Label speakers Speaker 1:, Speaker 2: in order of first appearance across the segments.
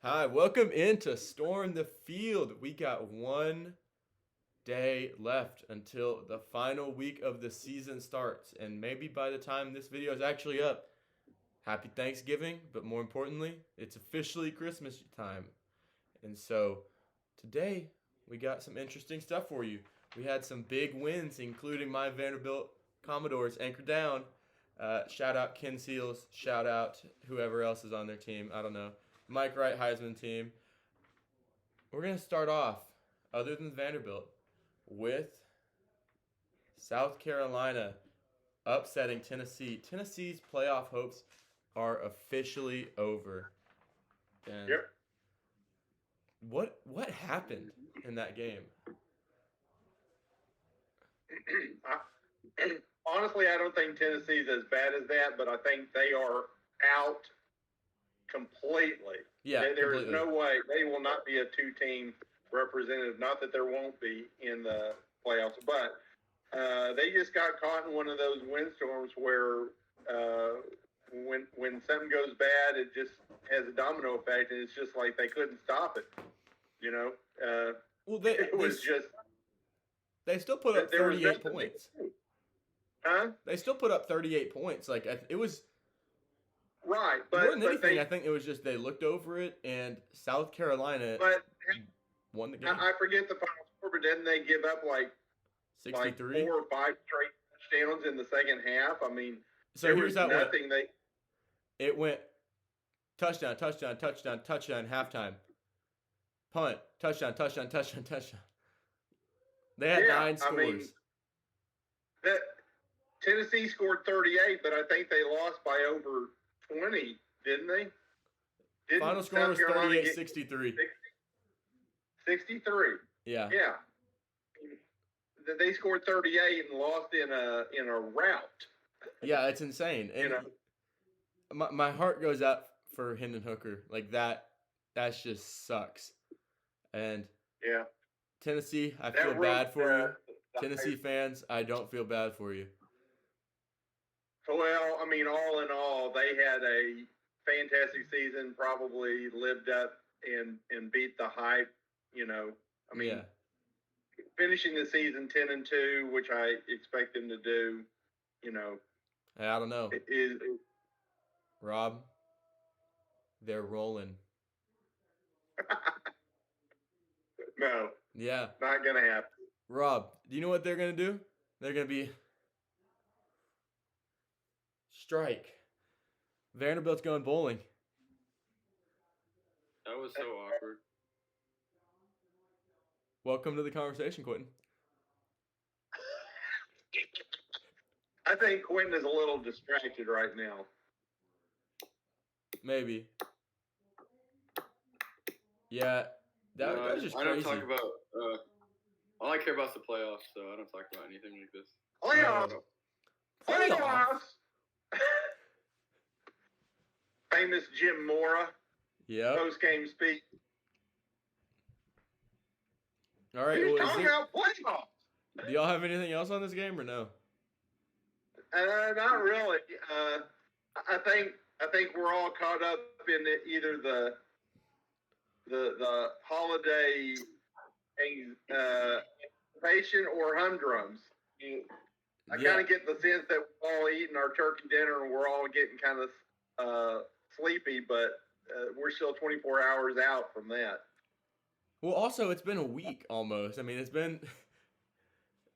Speaker 1: Hi, welcome into Storm the Field. We got 1 day left until the final week of the season starts. And maybe by the time this video is actually up, happy Thanksgiving. But more importantly, it's officially Christmas time. And so today we got some interesting stuff for you. We had some big wins, including my Vanderbilt Commodores anchor down. Shout out Ken Seals. Shout out whoever else is on their team. I don't know. Mike Wright Heisman team. We're going to start off, other than Vanderbilt, with South Carolina upsetting Tennessee. Tennessee's playoff hopes are officially over. And
Speaker 2: Yep.
Speaker 1: what happened in that game?
Speaker 2: Honestly, I don't think Tennessee's as bad as that, but I think they are out completely.
Speaker 1: Yeah,
Speaker 2: There is
Speaker 1: completely.
Speaker 2: no way they will not be a two-team representative. Not that there won't be in the playoffs, but they just got caught in one of those windstorms where when something goes bad, it just has a domino effect, and it's just like they couldn't stop it. You know,
Speaker 1: Well,
Speaker 2: it was just
Speaker 1: they still put up
Speaker 2: there was
Speaker 1: 38
Speaker 2: nothing they
Speaker 1: points.
Speaker 2: could do. Huh?
Speaker 1: They still put up 38 points. Like it was
Speaker 2: Right,
Speaker 1: more than
Speaker 2: but
Speaker 1: anything. I think it was just they looked over it and South Carolina
Speaker 2: but
Speaker 1: won the game.
Speaker 2: I forget the final score, but didn't they give up like
Speaker 1: 63.
Speaker 2: 4 or 5 straight touchdowns in the second half? I mean,
Speaker 1: So
Speaker 2: there
Speaker 1: here's
Speaker 2: was
Speaker 1: how it went.
Speaker 2: nothing they.
Speaker 1: It went touchdown, touchdown, touchdown, touchdown, halftime. Punt, touchdown, touchdown, touchdown, touchdown. They had
Speaker 2: Yeah,
Speaker 1: nine
Speaker 2: I mean
Speaker 1: scores.
Speaker 2: that Tennessee scored 38, but I think they lost by over 20, didn't they?
Speaker 1: Final
Speaker 2: Didn't
Speaker 1: score
Speaker 2: South
Speaker 1: was
Speaker 2: Carolina
Speaker 1: 38
Speaker 2: get
Speaker 1: 63.
Speaker 2: 63?
Speaker 1: Yeah.
Speaker 2: Yeah, they scored 38 and lost in a rout.
Speaker 1: Yeah, it's insane.
Speaker 2: You
Speaker 1: And
Speaker 2: know,
Speaker 1: my heart goes out for Hendon Hooker. Like that just sucks. And
Speaker 2: yeah,
Speaker 1: Tennessee, I feel
Speaker 2: that ruined
Speaker 1: bad for you.
Speaker 2: the
Speaker 1: Tennessee fans, I don't feel bad for you.
Speaker 2: Well, I mean, all in all, they had a fantastic season. Probably lived up and beat the hype. You know, I mean,
Speaker 1: Yeah.
Speaker 2: finishing the season 10-2, which I expect them to do. You know,
Speaker 1: I don't know.
Speaker 2: is
Speaker 1: Rob, they're rolling.
Speaker 2: no,
Speaker 1: Yeah.
Speaker 2: not gonna happen.
Speaker 1: Rob, do you know what they're going to do? They're going to be strike. Vanderbilt's going bowling.
Speaker 3: That was so awkward.
Speaker 1: Welcome to the conversation, Quentin.
Speaker 2: I think Quentin is a little distracted right now.
Speaker 1: Maybe. Yeah, that was just
Speaker 3: I
Speaker 1: crazy.
Speaker 3: don't talk about. All I care about is the playoffs, so I don't talk about anything like this.
Speaker 2: Playoffs, playoffs. Famous Jim Mora
Speaker 1: Yep.
Speaker 2: post game speech.
Speaker 1: All right.
Speaker 2: He's
Speaker 1: Well,
Speaker 2: talking about playoffs.
Speaker 1: do y'all have anything else on this game or no?
Speaker 2: Not really. I think we're all caught up in either the holiday anticipation or humdrums. I kind of get the sense that we're all eating our turkey dinner and we're all getting kind of sleepy, but we're still 24 hours out from that.
Speaker 1: Well, also it's been a week almost. I mean, it's been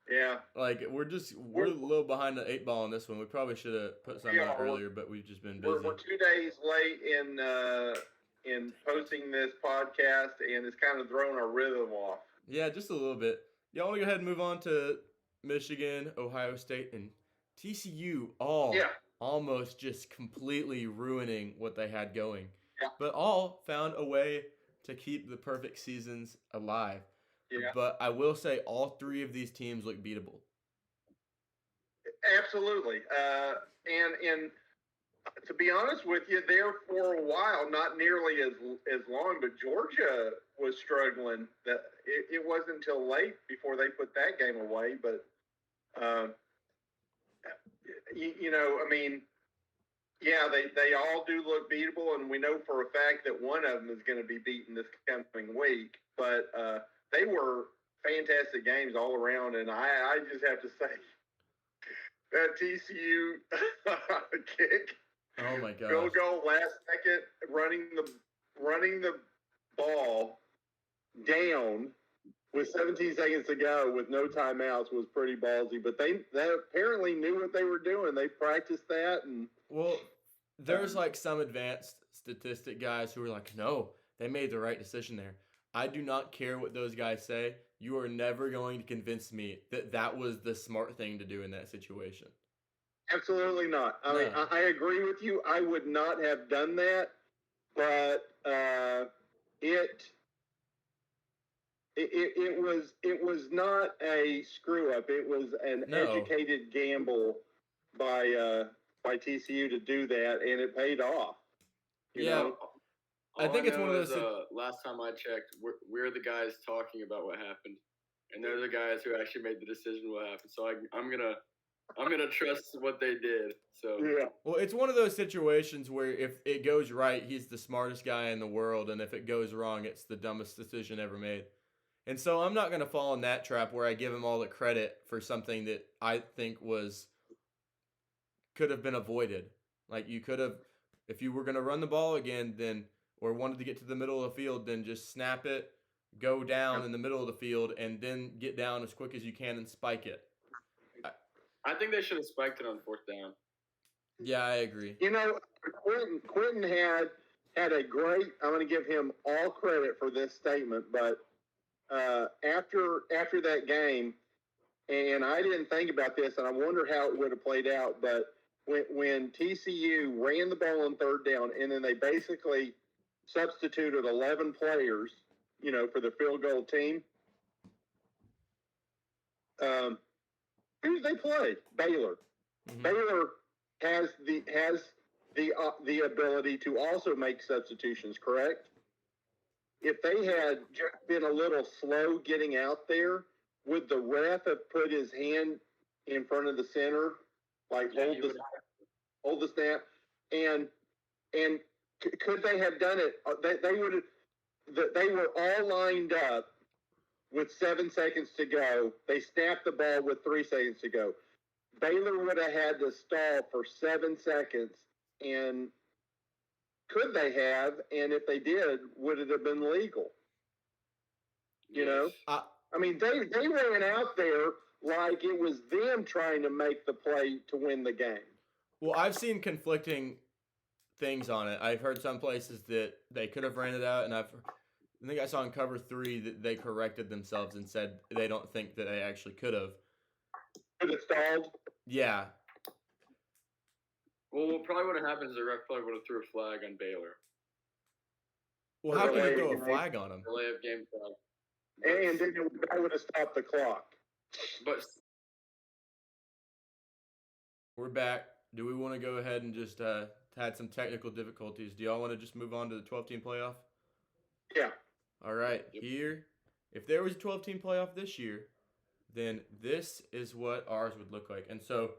Speaker 2: Yeah.
Speaker 1: like we're a little behind the 8 ball on this one. We probably should have put something out earlier, but we've just been busy.
Speaker 2: We're 2 days late in posting this podcast, and it's kind of thrown our rhythm off.
Speaker 1: Yeah, just a little bit. Y'all want to go ahead and move on to Michigan, Ohio State, and TCU all almost just completely ruining what they had going.
Speaker 2: Yeah.
Speaker 1: But all found a way to keep the perfect seasons alive.
Speaker 2: Yeah.
Speaker 1: But I will say all three of these teams look beatable.
Speaker 2: Absolutely. And to be honest with you, there for a while, not nearly as long, but Georgia was struggling. That it wasn't until late before they put that game away. But I mean, Yeah, they all do look beatable, and we know for a fact that one of them is going to be beaten this coming week. But they were fantastic games all around, and I just have to say that TCU kick,
Speaker 1: Oh my gosh.
Speaker 2: field goal last second, running the ball down with 17 seconds to go with no timeouts was pretty ballsy. But they apparently knew what they were doing. They practiced that, and
Speaker 1: Well, there's like some advanced statistic guys who are like, no, they made the right decision there. I do not care what those guys say. You are never going to convince me that that was the smart thing to do in that situation.
Speaker 2: absolutely not. I mean,
Speaker 1: No.
Speaker 2: I agree with you. I would not have done that, but it was not a screw up. It was an
Speaker 1: No.
Speaker 2: educated gamble by TCU to do that, and it paid off. You
Speaker 1: Yeah.
Speaker 2: know?
Speaker 1: I think it's one of
Speaker 3: know
Speaker 1: those.
Speaker 3: is, last time I checked, we're the guys talking about what happened, and they're the guys who actually made the decision what happened. So I'm gonna trust what they did. So
Speaker 2: Yeah.
Speaker 1: Well, it's one of those situations where if it goes right, he's the smartest guy in the world, and if it goes wrong, it's the dumbest decision ever made. And so I'm not going to fall in that trap where I give him all the credit for something that I think could have been avoided. Like you could have, if you were going to run the ball again, then or wanted to get to the middle of the field, then just snap it, go down in the middle of the field, and then get down as quick as you can and spike it.
Speaker 3: I think they should have spiked it on fourth down.
Speaker 1: Yeah, I agree.
Speaker 2: You know, Quentin had a great. I'm going to give him all credit for this statement, but after that game, and I didn't think about this, and I wonder how it would have played out. But when TCU ran the ball on third down, and then they basically substituted 11 players, you know, for the field goal team. Who did they play? Baylor.
Speaker 1: Mhm.
Speaker 2: Baylor has the ability to also make substitutions, correct? If they had just been a little slow getting out there, would the ref have put his hand in front of the center, like hold the snap, and could they have done it? They would have. They were all lined up with 7 seconds to go. They snapped the ball with 3 seconds to go. Baylor would have had to stall for 7 seconds, and could they have? And if they did, would it have been legal? You know, I mean, they ran out there like it was them trying to make the play to win the game.
Speaker 1: Well, I've seen conflicting things on it. I've heard some places that they could have ran it out, and I think I saw in Cover 3 that they corrected themselves and said they don't think that they actually could have.
Speaker 2: Could have stalled?
Speaker 1: Yeah.
Speaker 3: Well, what probably would have happened is the ref probably would have threw a flag on Baylor.
Speaker 1: Well, how can you
Speaker 2: Delay
Speaker 1: throw a
Speaker 2: game.
Speaker 1: flag on them?
Speaker 3: Delay of game flag.
Speaker 2: And then that would have stopped the clock.
Speaker 3: But
Speaker 1: We're back. Do we want to go ahead and just had some technical difficulties? Do y'all want to just move on to the 12-team playoff?
Speaker 2: Yeah.
Speaker 1: All right.
Speaker 3: Yep.
Speaker 1: Here, if there was a 12-team playoff this year, then this is what ours would look like. And so,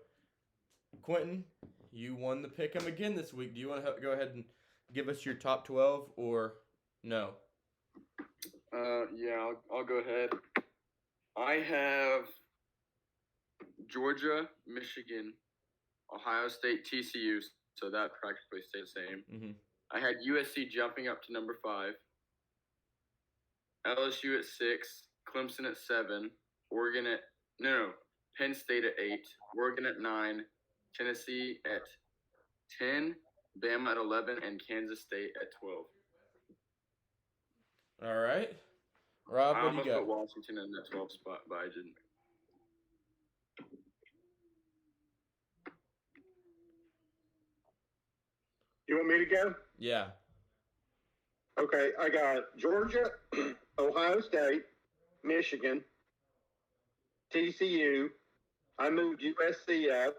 Speaker 1: Quentin, you won the pick'em again this week. Do you want to go ahead and give us your top 12 or no?
Speaker 3: yeah, I'll go ahead. I have Georgia, Michigan, Ohio State, TCU, so that practically stayed the same.
Speaker 1: Mm-hmm.
Speaker 3: I had USC jumping up to number 5, LSU at 6, Clemson at 7, Penn State at 8, Oregon at 9, Tennessee at 10, Bama at 11, and Kansas State at 12.
Speaker 1: All right. Rob,
Speaker 3: I
Speaker 1: what do you
Speaker 3: almost
Speaker 1: got?
Speaker 3: put Washington in that 12 spot, but I didn't.
Speaker 2: You want me to go?
Speaker 1: Yeah.
Speaker 2: Okay, I got Georgia, Ohio State, Michigan, TCU. I moved USC up.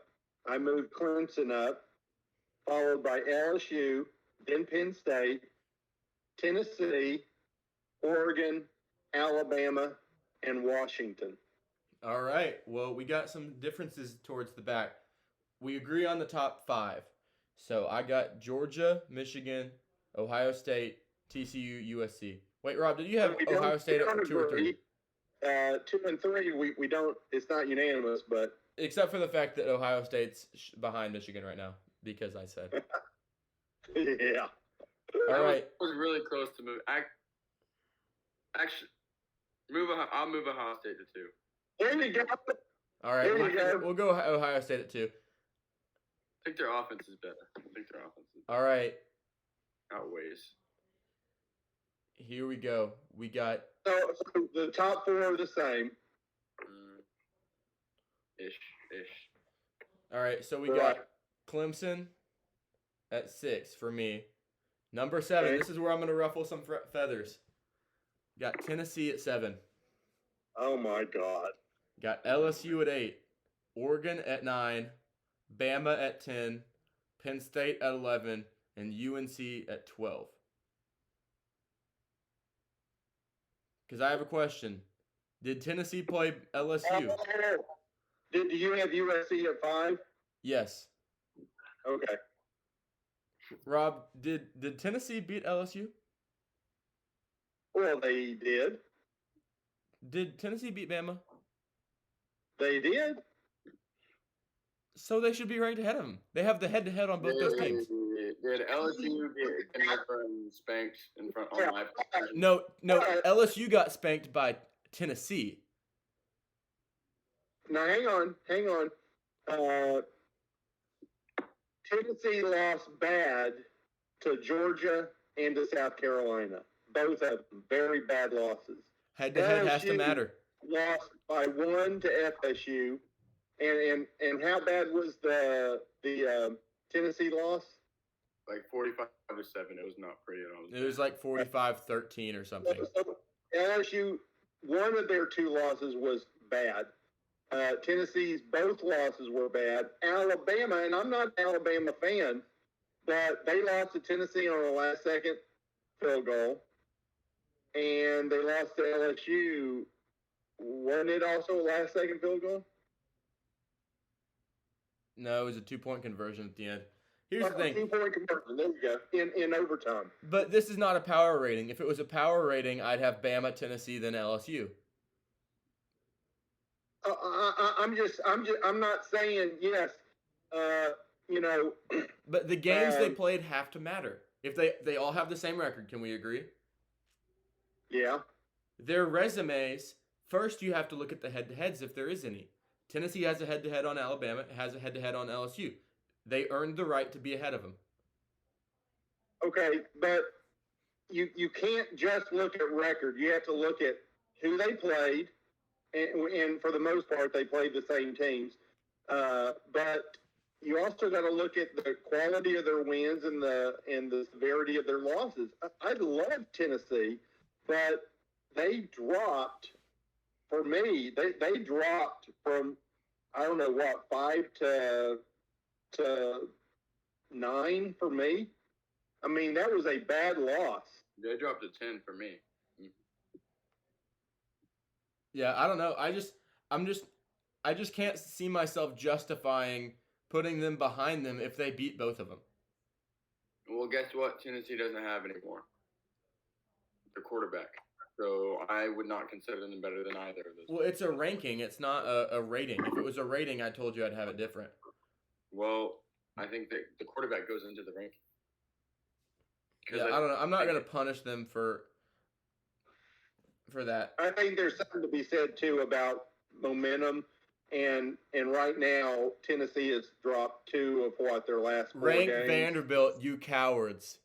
Speaker 2: I moved Clemson up, followed by LSU, then Penn State, Tennessee, Oregon, Alabama, and Washington.
Speaker 1: All right. Well, we got some differences towards the back. We agree on the top 5. So I got Georgia, Michigan, Ohio State, TCU, USC. Wait, Rob, did you have
Speaker 2: We don't-
Speaker 1: Ohio State
Speaker 2: we
Speaker 1: at
Speaker 2: don't
Speaker 1: 2 or 3?
Speaker 2: agree. 2 and 3, we don't. It's not unanimous, but
Speaker 1: Except for the fact that Ohio State's behind Michigan right now, because I said.
Speaker 2: yeah.
Speaker 1: All right.
Speaker 3: I was really close to move. Actually, I'll move Ohio State to 2.
Speaker 2: There you go.
Speaker 1: All right.
Speaker 2: There you go.
Speaker 1: We'll go Ohio State at 2.
Speaker 3: I think their offense is better.
Speaker 1: All right.
Speaker 3: Outweighs.
Speaker 1: Here we go. We got
Speaker 2: So the top 4 are the same.
Speaker 3: Ish.
Speaker 1: all right. So we
Speaker 2: Right.
Speaker 1: got Clemson at 6 for me. Number 7.
Speaker 2: Okay.
Speaker 1: This is where I'm going to ruffle some feathers. Got Tennessee at 7.
Speaker 2: Oh my God.
Speaker 1: Got LSU at 8. Oregon at 9. Bama at 10. Penn State at 11. And UNC at 12. Because I have a question. Did Tennessee play LSU?
Speaker 2: Do you have USC at 5?
Speaker 1: Yes.
Speaker 2: Okay.
Speaker 1: Rob, did Tennessee beat LSU?
Speaker 2: Well, they did.
Speaker 1: Did Tennessee beat Bama?
Speaker 2: They did.
Speaker 1: So they should be ranked ahead of them. They have the head-to-head on both those teams.
Speaker 3: Did LSU get spanked in front on live?
Speaker 1: No, LSU got spanked by Tennessee.
Speaker 2: Now, hang on. Tennessee lost bad to Georgia and to South Carolina. Both of them very bad losses.
Speaker 1: Head-to-head has to
Speaker 2: LSU
Speaker 1: matter.
Speaker 2: Lost by 1 to FSU, and how bad was the Tennessee loss?
Speaker 3: Like 45-7. It was not pretty at all.
Speaker 1: It was like 45-13 or something.
Speaker 2: So LSU, one of their 2 losses was bad. Tennessee's both losses were bad. Alabama, and I'm not an Alabama fan, but they lost to Tennessee on a last-second field goal, and they lost to LSU. Wasn't it also a last-second field goal?
Speaker 1: No, it was a 2-point conversion at the end. Here's the thing.
Speaker 2: 2-point conversion. There you go. In overtime.
Speaker 1: But this is not a power rating. If it was a power rating, I'd have Bama, Tennessee, then LSU.
Speaker 2: I'm not saying yes.
Speaker 1: But the games they played have to matter. If they all have the same record, can we agree?
Speaker 2: Yeah.
Speaker 1: Their resumes, first you have to look at the head-to-heads if there is any. Tennessee has a head-to-head on Alabama, has a head-to-head on LSU. They earned the right to be ahead of them.
Speaker 2: Okay, but you can't just look at record. You have to look at who they played, and for the most part, they played the same teams. But you also got to look at the quality of their wins and the severity of their losses. I love Tennessee, but they dropped. For me, they dropped from, I don't know what, 5 to 9 for me. I mean, that was a bad loss.
Speaker 3: They dropped to 10 for me.
Speaker 1: Yeah, I don't know. I just can't see myself justifying putting them behind them if they beat both of them.
Speaker 3: Well, guess what? Tennessee doesn't have anymore. Their quarterback. So I would not consider them better than either of those.
Speaker 1: Well, it's a ranking. It's not a rating. If it was a rating, I told you I'd have it different.
Speaker 3: Well, I think that the quarterback goes into the ranking.
Speaker 1: Yeah, I don't know. I'm not going to punish them for that.
Speaker 2: I think there's something to be said too about momentum, and right now Tennessee has dropped 2 of what their last 4
Speaker 1: Rank
Speaker 2: games.
Speaker 1: Vanderbilt, you cowards.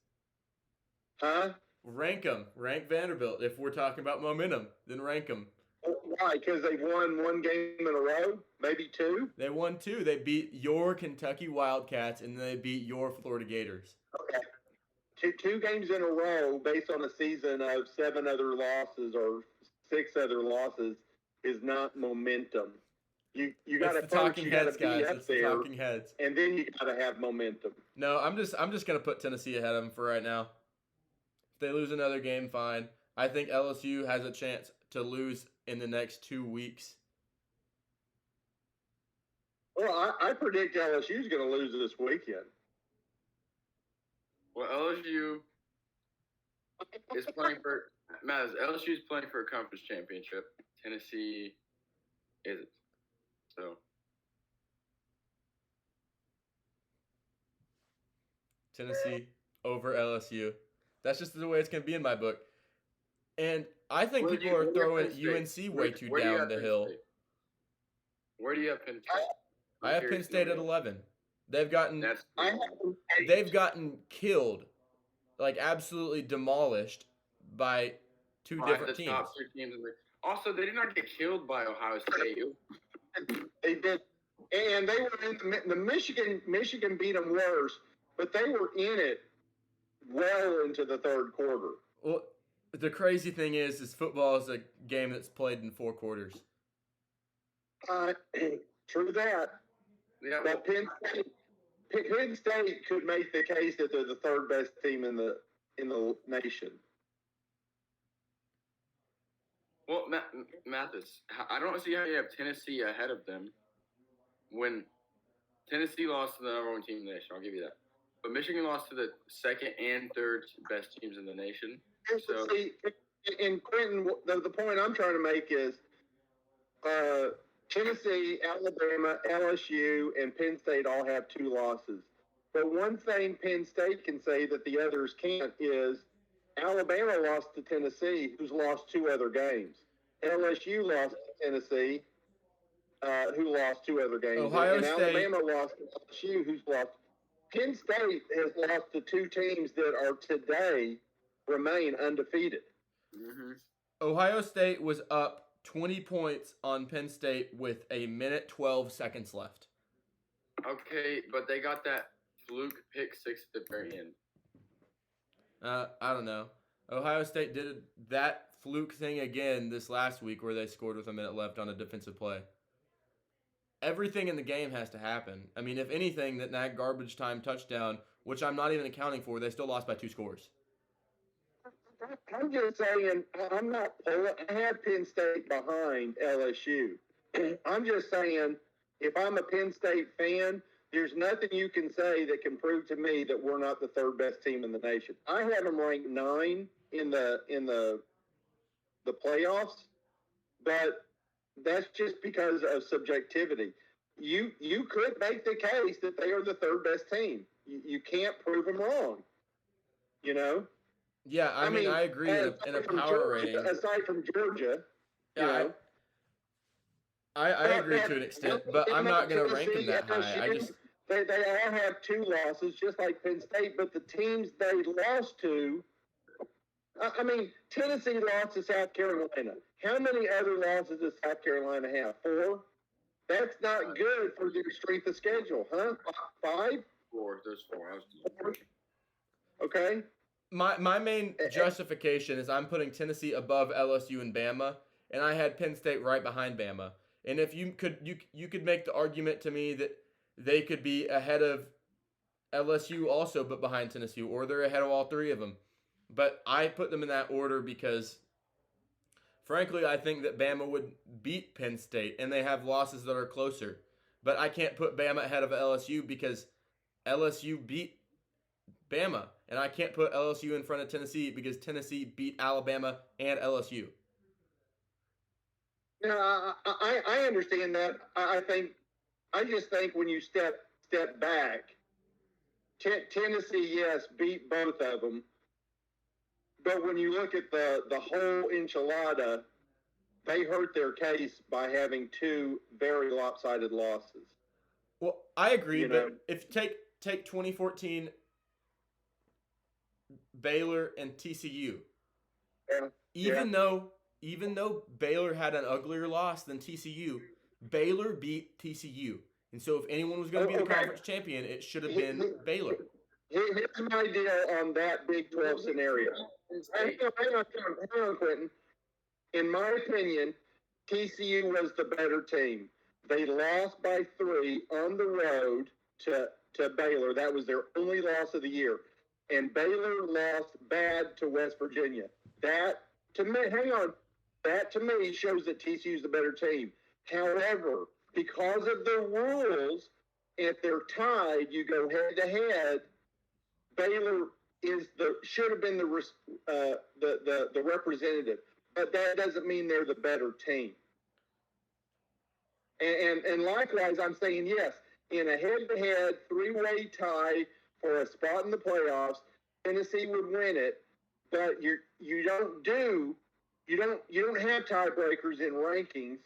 Speaker 2: Huh?
Speaker 1: Rank them. Rank Vanderbilt. If we're talking about momentum, then rank them.
Speaker 2: Why? Because they won 1 game in a row, maybe 2.
Speaker 1: They won 2. They beat your Kentucky Wildcats and they beat your Florida Gators.
Speaker 2: Okay. 2 games in a row based on a season of 7 other losses or 6 other losses is not momentum. You got to
Speaker 1: It's the talking heads,
Speaker 2: be
Speaker 1: guys.
Speaker 2: up
Speaker 1: It's the
Speaker 2: there,
Speaker 1: talking heads.
Speaker 2: and then you got to have momentum.
Speaker 1: No, I'm just gonna put Tennessee ahead of them for right now. If they lose another game, fine. I think LSU has a chance to lose in the next 2 weeks.
Speaker 2: Well, I predict LSU is going to lose this weekend.
Speaker 3: Well, LSU is playing for LSU is playing for a conference championship. Tennessee isn't. So
Speaker 1: Tennessee over LSU. That's just the way it's going to be in my book. And I think people are throwing UNC way too down the hill.
Speaker 3: State? Where do you have Penn State?
Speaker 1: I have Penn State at 11. They've gotten killed, like absolutely demolished by two different teams.
Speaker 3: Top 2 teams also, they did not get killed by Ohio State.
Speaker 2: They did, and they were in the Michigan. Michigan beat them worse, but they were in it well into the third quarter.
Speaker 1: Well, the crazy thing is football is a game that's played in 4 quarters.
Speaker 2: True that.
Speaker 3: Yeah.
Speaker 2: But Penn State could make the case that they're the third best team in the nation.
Speaker 3: Well, Mathis, I don't see how you have Tennessee ahead of them when Tennessee lost to the number 1 team in the nation. I'll give you that. But Michigan lost to the second and third best teams in the nation. So,
Speaker 2: see, in Quentin, the point I'm trying to make is Tennessee, Alabama, LSU, and Penn State all have 2 losses. But one thing Penn State can say that the others can't is Alabama lost to Tennessee, who's lost 2 other games. LSU lost to Tennessee, who lost 2 other games.
Speaker 1: Ohio State.
Speaker 2: Alabama lost to LSU, who's lost. Penn State has lost to 2 teams that are today remain undefeated.
Speaker 3: Mm-hmm.
Speaker 1: Ohio State was up 20 points on Penn State with 1:12 seconds left.
Speaker 3: Okay, but they got that fluke pick 6 at the very end.
Speaker 1: I don't know. Ohio State did that fluke thing again this last week where they scored with 1 minute left on a defensive play. Everything in the game has to happen. I mean, if anything, that garbage time touchdown, which I'm not even accounting for, they still lost by 2 scores.
Speaker 2: I'm just saying, I'm not. I have Penn State behind LSU. I'm just saying, if I'm a Penn State fan, there's nothing you can say that can prove to me that we're not the third best team in the nation. I have them ranked 9 in the playoffs, but that's just because of subjectivity. You could make the case that they are the third best team. You can't prove them wrong. You know.
Speaker 1: Yeah, I mean, I agree in a power rating.
Speaker 2: Aside from Georgia,
Speaker 1: yeah, I agree to an extent, but I'm not going to rank them that high.
Speaker 2: They all have 2 losses, just like Penn State, but the teams they lost to, I mean, Tennessee lost to South Carolina. How many other losses does South Carolina have? 4? That's not good for their strength of schedule, huh? 5?
Speaker 3: 4. There's 4.
Speaker 2: Okay.
Speaker 1: My main justification is I'm putting Tennessee above LSU and Bama, and I had Penn State right behind Bama. And if you could make the argument to me that they could be ahead of LSU also, but behind Tennessee, or they're ahead of all 3 of them. But I put them in that order because, frankly, I think that Bama would beat Penn State, and they have losses that are closer. But I can't put Bama ahead of LSU because LSU beat Bama, and I can't put LSU in front of Tennessee because Tennessee beat Alabama and LSU.
Speaker 2: Yeah, I understand that. I just think when you step back, Tennessee, yes, beat both of them. But when you look at the whole enchilada, they hurt their case by having 2 very lopsided losses.
Speaker 1: Well, I agree, but if you take 2014 Baylor and TCU, even though Baylor had an uglier loss than TCU, Baylor beat TCU. And so if anyone was going to be the conference champion, it should have been Baylor.
Speaker 2: Here's my deal on that Big 12 scenario. Hang on, Quentin. In my opinion, TCU was the better team. They lost by 3 on the road to Baylor. That was their only loss of the year. And Baylor lost bad to West Virginia. That, to me, shows that TCU is the better team. However, because of the rules, if they're tied, you go head-to-head. Baylor should have been the representative, but that doesn't mean they're the better team. And likewise, I'm saying yes, in a head-to-head 3-way tie for a spot in the playoffs, Tennessee would win it. But you don't have tiebreakers in rankings.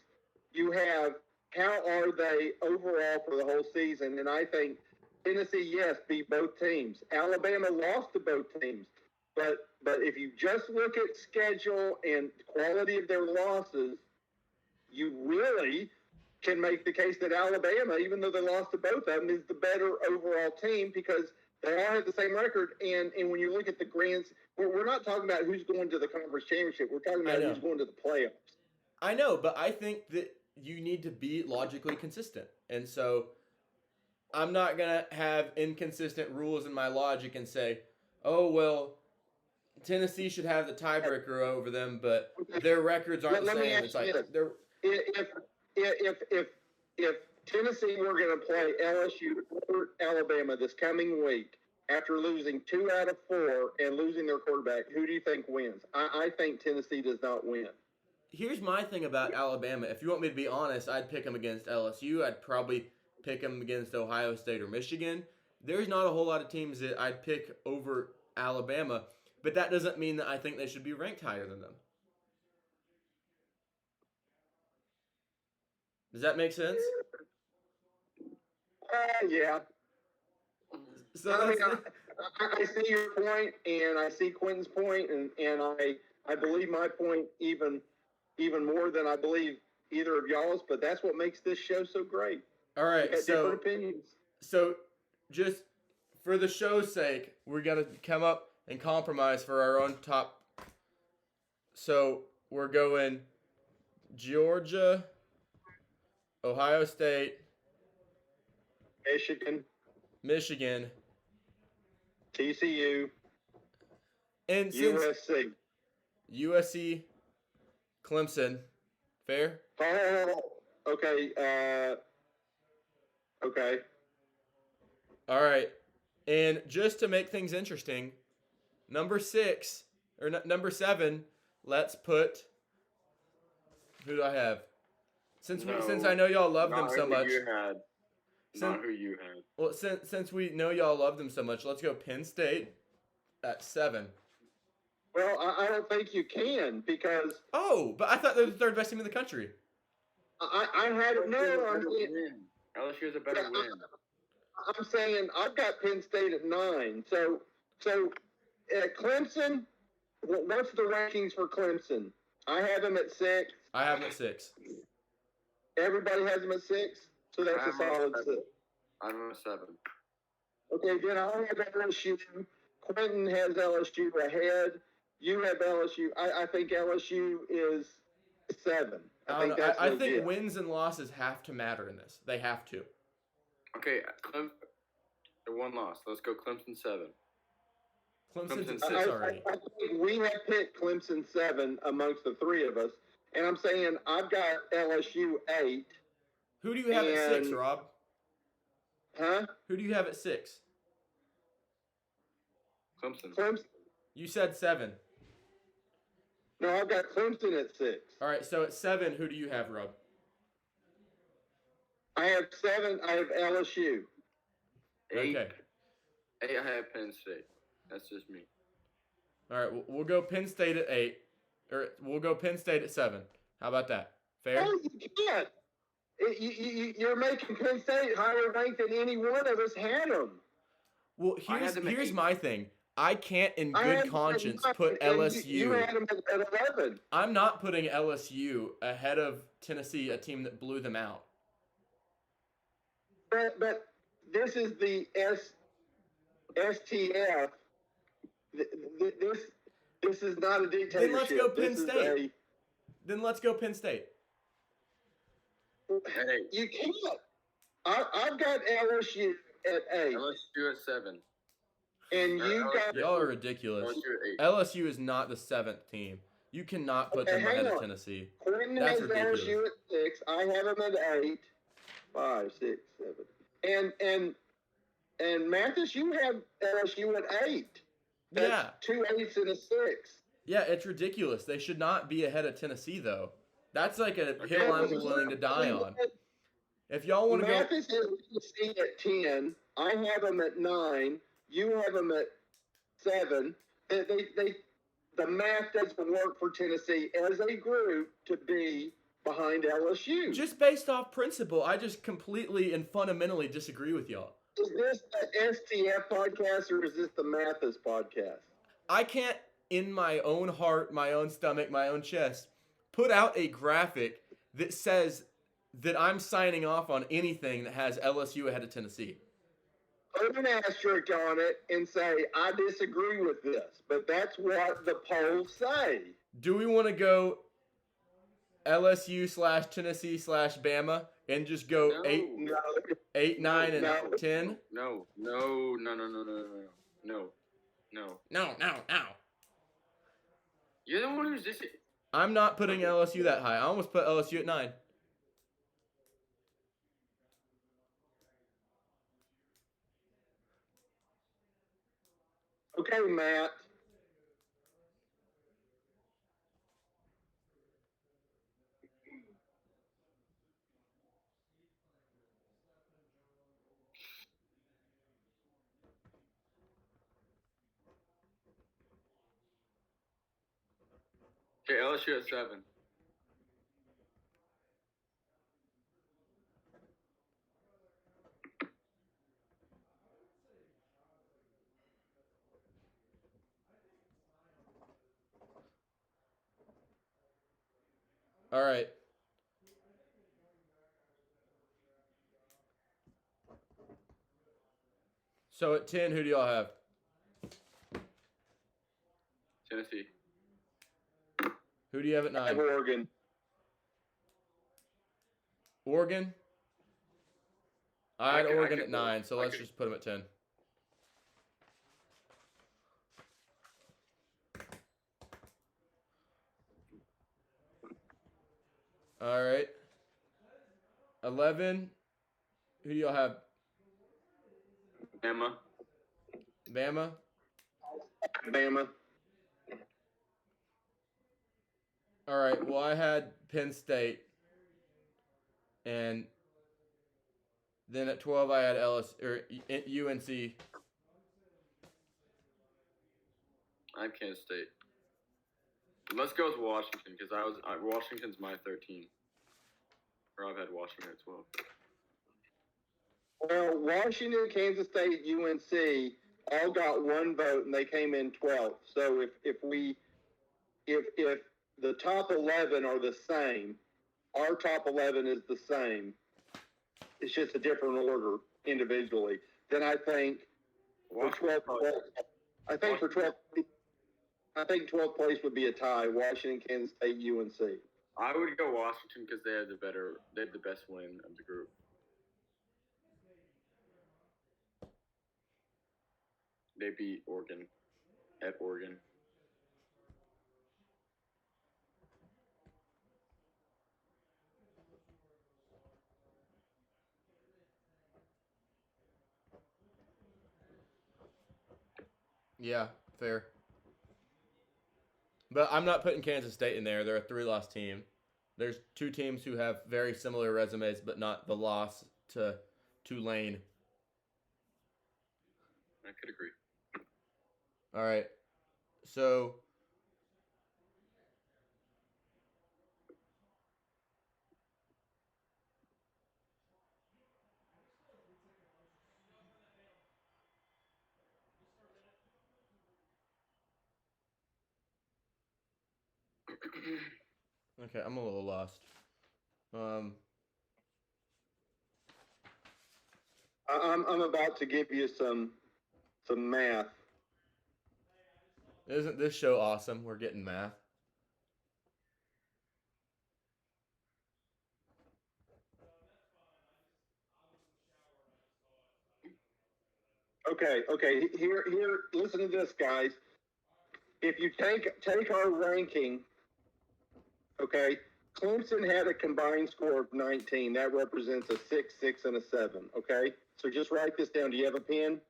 Speaker 2: You have how are they overall for the whole season, and I think Tennessee, yes, beat both teams. Alabama lost to both teams, but if you just look at schedule and quality of their losses, you really can make the case that Alabama, even though they lost to both of them, is the better overall team because they all have the same record. And when you look at the grands, we're not talking about who's going to the conference championship. We're talking about who's going to the playoffs.
Speaker 1: I know, but I think that you need to be logically consistent. And so I'm not going to have inconsistent rules in my logic and say, oh, well, Tennessee should have the tiebreaker over them, but their records aren't the same. It's like they're...
Speaker 2: If Tennessee were going to play LSU or Alabama this coming week after losing 2 out of 4 and losing their quarterback, who do you think wins? I think Tennessee does not win.
Speaker 1: Here's my thing about Alabama. If you want me to be honest, I'd pick them against LSU. I'd probably pick them against Ohio State or Michigan. There's not a whole lot of teams that I'd pick over Alabama, but that doesn't mean that I think they should be ranked higher than them. Does that make sense?
Speaker 2: Yeah.
Speaker 1: So
Speaker 2: I see your point, and I see Quentin's point, and I believe my point even more than I believe either of y'all's. But that's what makes this show so great.
Speaker 1: All right,
Speaker 2: different opinions.
Speaker 1: So just for the show's sake, we're gonna come up and compromise for our own top. So we're going Georgia, Ohio State, Michigan,
Speaker 2: TCU,
Speaker 1: and USC, Clemson. Fair?
Speaker 2: Oh, okay. Okay.
Speaker 1: All right. And just to make things interesting, number 7, let's put. Who do I have? Since I know y'all love them so much.
Speaker 3: Not who you had.
Speaker 1: Well, since we know y'all love them so much, let's go Penn State at 7.
Speaker 2: Well, I don't think you can because.
Speaker 1: Oh, but I thought they were the third best team in the country.
Speaker 2: I had it. No,
Speaker 3: LSU is a better win.
Speaker 2: I'm saying I've got Penn State at 9. So at Clemson, what's the rankings for Clemson? I have them at 6.
Speaker 1: I have them at 6.
Speaker 2: Everybody has them at 6, so that's a solid 6.
Speaker 3: I'm at 7.
Speaker 2: Okay, then I have LSU. Quentin has LSU ahead. You have LSU. I think LSU is 7.
Speaker 1: I think wins and losses have to matter in this. They have to.
Speaker 3: Okay, they're 1 loss. Let's go Clemson 7.
Speaker 1: Clemson's at 6 already.
Speaker 2: I think we have picked Clemson 7 amongst the 3 of us, and I'm saying I've got LSU 8.
Speaker 1: Who do you have at 6, Rob?
Speaker 2: Huh?
Speaker 1: Who do you have at 6?
Speaker 3: Clemson.
Speaker 1: You said 7.
Speaker 2: No, I've got Clemson at 6.
Speaker 1: All right, so at 7, who do you have, Rob?
Speaker 2: I have 7. I have LSU.
Speaker 3: 8.
Speaker 1: Okay.
Speaker 3: 8, I have Penn State. That's just me.
Speaker 1: All right, we'll go Penn State at 8. Or we'll go Penn State at 7. How about that? Fair?
Speaker 2: No, you can't. You're making Penn State higher ranked than any one of us had them.
Speaker 1: Well, here's my thing. I can't in good conscience put LSU.
Speaker 2: You had them at 11.
Speaker 1: I'm not putting LSU ahead of Tennessee, a team that blew them out.
Speaker 2: But this is the STF. This is not a dictatorship.
Speaker 1: Then let's go Penn State. Then let's go Penn State.
Speaker 2: You can't. I've got LSU at 8.
Speaker 3: LSU at 7.
Speaker 2: And you got...
Speaker 1: Y'all are ridiculous. LSU is not the 7th team. You cannot put them ahead of Tennessee.
Speaker 2: Quentin
Speaker 1: That's
Speaker 2: has
Speaker 1: ridiculous.
Speaker 2: LSU at 6. I have them at 8. 5, 6, 7. And Mathis, you have LSU at 8. That's
Speaker 1: Yeah.
Speaker 2: 2 8s and a 6.
Speaker 1: Yeah, it's ridiculous. They should not be ahead of Tennessee, though. That's like a
Speaker 3: Okay,
Speaker 1: hill
Speaker 3: well,
Speaker 1: I'm willing to die on. If y'all want to go,
Speaker 2: Mathis has Tennessee at 10. I have them at 9. You have them at 7. The math doesn't work for Tennessee as a group to be behind LSU.
Speaker 1: just based off principle, I just completely and fundamentally disagree with y'all.
Speaker 2: Is this the STF podcast or is this the Mathis podcast?
Speaker 1: I can't, in my own heart, my own stomach, my own chest, put out a graphic that says that I'm signing off on anything that has LSU ahead of Tennessee.
Speaker 2: Put an asterisk on it and say, I disagree with this, but that's what the polls say.
Speaker 1: Do we want to go LSU / Tennessee / Bama and just go
Speaker 3: No.
Speaker 1: 8, 9, and
Speaker 2: No.
Speaker 1: 10?
Speaker 3: No. You're the one who's just.
Speaker 1: I'm not putting LSU that high. I almost put LSU at 9.
Speaker 2: Okay, Matt.
Speaker 3: Okay, LSU at 7.
Speaker 1: All right. So at 10, who do y'all have?
Speaker 3: Tennessee.
Speaker 1: Who do you have at
Speaker 2: I have
Speaker 1: 9?
Speaker 2: Oregon.
Speaker 1: Oregon? I had
Speaker 3: I
Speaker 1: Oregon
Speaker 3: could
Speaker 1: at
Speaker 3: go.
Speaker 1: 9, so
Speaker 3: I
Speaker 1: let's
Speaker 3: could-
Speaker 1: just put them at 10. All right. 11. Who do y'all have?
Speaker 3: Bama.
Speaker 1: Bama?
Speaker 2: Bama.
Speaker 1: All right. Well, I had Penn State. And then at 12, I had UNC.
Speaker 3: I have Kansas State. Let's go with Washington because Washington's my 13. Or I've had Washington at 12.
Speaker 2: Well, Washington, Kansas State, UNC all got one vote, and they came in 12th. So if the top 11 are the same, our top 11 is the same. It's just a different order individually. Then I think for 12th, I think 12th place would be a tie. Washington, Kansas State, UNC.
Speaker 3: I would go Washington because they have the best win of the group. They beat Oregon at Oregon.
Speaker 1: Yeah, fair. But I'm not putting Kansas State in there. They're a 3-loss team. There's 2 teams who have very similar resumes, but not the loss to Tulane.
Speaker 3: I could agree.
Speaker 1: All right. So okay, I'm a little lost.
Speaker 2: I'm about to give you some math.
Speaker 1: Isn't this show awesome? We're getting math.
Speaker 2: Okay. Here. Listen to this, guys. If you take our ranking, okay, Clemson had a combined score of 19. That represents a 6, 6, and a 7. Okay, so just write this down. Do you have a pen?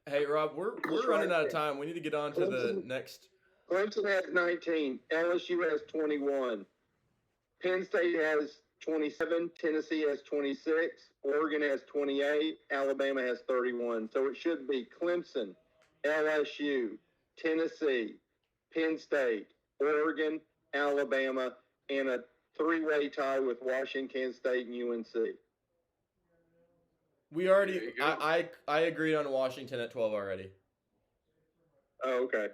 Speaker 1: Hey, Rob, we're running out of time. We need to get on to the next.
Speaker 4: Clemson has 19. LSU has 21. Penn State has 27. Tennessee has 26. Oregon has 28. Alabama has 31. So it should be Clemson, LSU, Tennessee, Penn State, Oregon, Alabama, and a three-way tie with Washington State and UNC.
Speaker 1: We already. I agreed on Washington at 12 already.
Speaker 4: Oh, okay.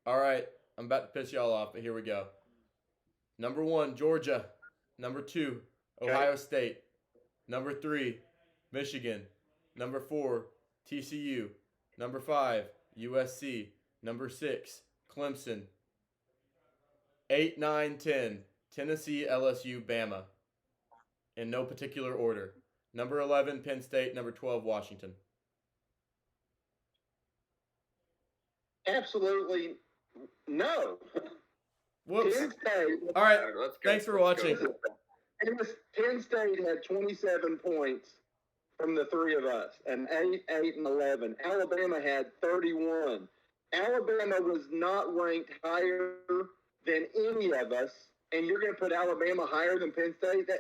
Speaker 1: All right. I'm about to piss y'all off, but here we go. Number 1, Georgia. Number 2, Ohio State. Number 3, Michigan. Number 4, TCU. Number 5, USC. Number 6, Clemson. 8, 9, 10, Tennessee, LSU, Bama. In no particular order. Number 11, Penn State. Number 12, Washington.
Speaker 4: Absolutely no.
Speaker 1: Whoops.
Speaker 4: Penn State.
Speaker 1: All right.
Speaker 3: Let's go.
Speaker 1: Thanks for watching.
Speaker 4: Penn State had 27 points from the three of us, and 8, and 11. Alabama had 31. Alabama was not ranked higher than any of us, and you're going to put Alabama higher than Penn State?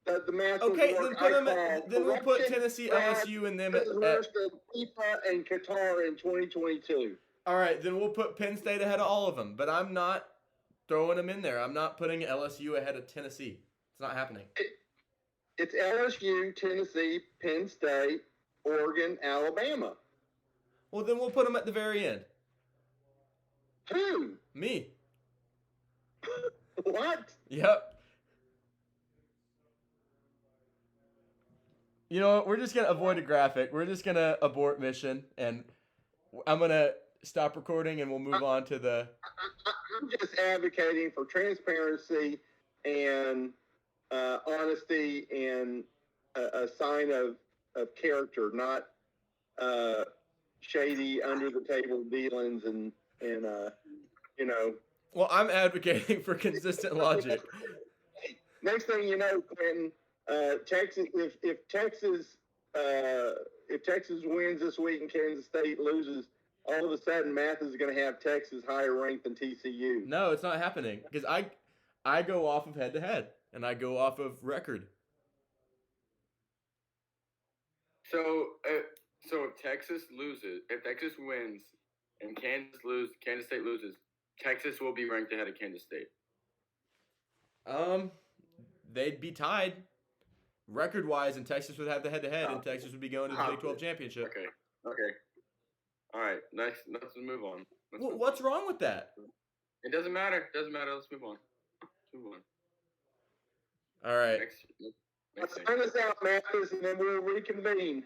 Speaker 4: The math
Speaker 1: Okay,
Speaker 4: doesn't
Speaker 1: then
Speaker 4: work.
Speaker 1: then we'll put Tennessee, LSU, and them at.
Speaker 4: FIFA and Qatar in 2022.
Speaker 1: All right, then we'll put Penn State ahead of all of them, but I'm not throwing them in there. I'm not putting LSU ahead of Tennessee. It's not happening.
Speaker 4: It's LSU, Tennessee, Penn State, Oregon, Alabama.
Speaker 1: Well, then we'll put them at the very end.
Speaker 4: Who?
Speaker 1: Me.
Speaker 4: What?
Speaker 1: Yep. You know what? We're just going to avoid a graphic. We're just going to abort mission, and I'm going to stop recording, and we'll move on to the...
Speaker 4: I'm just advocating for transparency and honesty and a sign of character, not shady under-the-table dealings and you know.
Speaker 1: Well, I'm advocating for consistent logic.
Speaker 4: Next thing you know, Quentin, Texas. If Texas wins this week and Kansas State loses, all of a sudden Math is going to have Texas higher ranked than TCU.
Speaker 1: No, it's not happening because I go off of head to head and I go off of record.
Speaker 3: So if Texas wins and Kansas State loses, Texas will be ranked ahead of Kansas State.
Speaker 1: They'd be tied record-wise, and Texas would have the head-to-head, and Texas would be going to the Big 12 championship.
Speaker 3: Okay. All right. Let's move on.
Speaker 1: What's wrong with that?
Speaker 3: It doesn't matter. Let's move on.
Speaker 1: All right.
Speaker 3: Next
Speaker 4: Let's
Speaker 3: thing.
Speaker 4: find this out, Mathis, and then we'll reconvene.